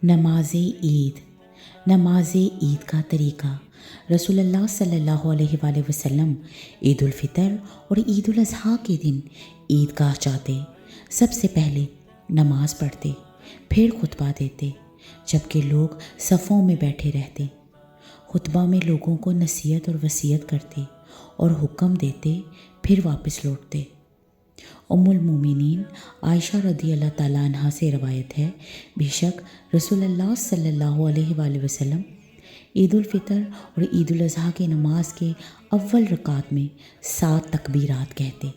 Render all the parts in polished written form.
نماز عید۔ نماز عید کا طریقہ۔ رسول اللہ صلی اللہ علیہ وآلہ وسلم عید الفطر اور عید الاضحیٰ کے دن عید گاہ جاتے، سب سے پہلے نماز پڑھتے، پھر خطبہ دیتے، جبکہ لوگ صفوں میں بیٹھے رہتے۔ خطبہ میں لوگوں کو نصیحت اور وصیت کرتے اور حکم دیتے، پھر واپس لوٹتے۔ ام المومنین عائشہ رضی اللہ تعالیٰ عنہ سے روایت ہے، بے شک رسول اللہ صلی اللہ علیہ وآلہ وسلم عید الفطر اور عید الاضحیٰ کی نماز کے اول رکعت میں 7 تکبیرات کہتے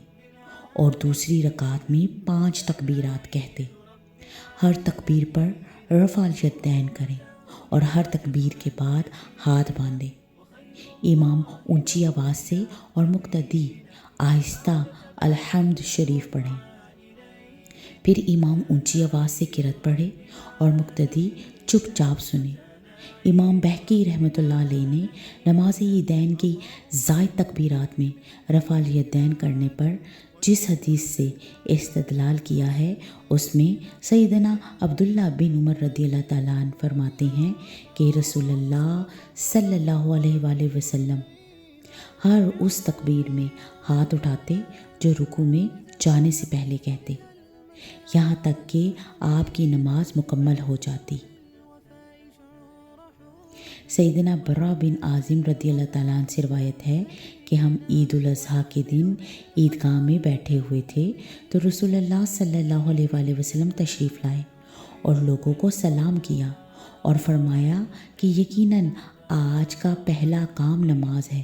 اور دوسری رکعت میں 5 تکبیرات کہتے۔ ہر تکبیر پر رفع الیدین کریں اور ہر تکبیر کے بعد ہاتھ باندھیں۔ امام اونچی آواز سے اور مقتدی آہستہ الحمد شریف پڑھیں، پھر امام اونچی آواز سے قرأت پڑھے اور مقتدی چپ چاپ سنیں۔ امام بہقی رحمۃ اللہ علیہ نے نماز عیدین کی زائد تکبیرات میں رفع الیدین کرنے پر جس حدیث سے استدلال کیا ہے، اس میں سیدنا عبداللہ بن عمر رضی اللہ تعالیٰ عنہ فرماتے ہیں کہ رسول اللہ صلی اللہ علیہ وآلہ وسلم ہر اس تکبیر میں ہاتھ اٹھاتے جو رکوع میں جانے سے پہلے کہتے، یہاں تک کہ آپ کی نماز مکمل ہو جاتی۔ سیدنا برا بن عازم رضی اللہ تعالیٰ عنہ سے روایت ہے کہ ہم عید الاضحیٰ کے دن عیدگاہ میں بیٹھے ہوئے تھے تو رسول اللہ صلی اللہ علیہ وآلہ وسلم تشریف لائے اور لوگوں کو سلام کیا اور فرمایا کہ یقیناً آج کا پہلا کام نماز ہے۔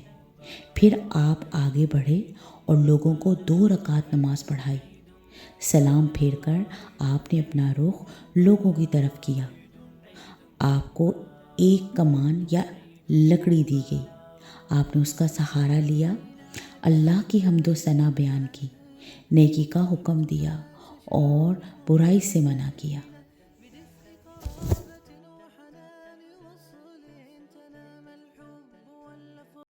پھر آپ آگے بڑھے اور لوگوں کو 2 رکعت نماز پڑھائی۔ سلام پھیر کر آپ نے اپنا رخ لوگوں کی طرف کیا۔ آپ کو ایک کمان یا لکڑی دی گئی، آپ نے اس کا سہارا لیا، اللہ کی حمد و ثنا بیان کی، نیکی کا حکم دیا اور برائی سے منع کیا۔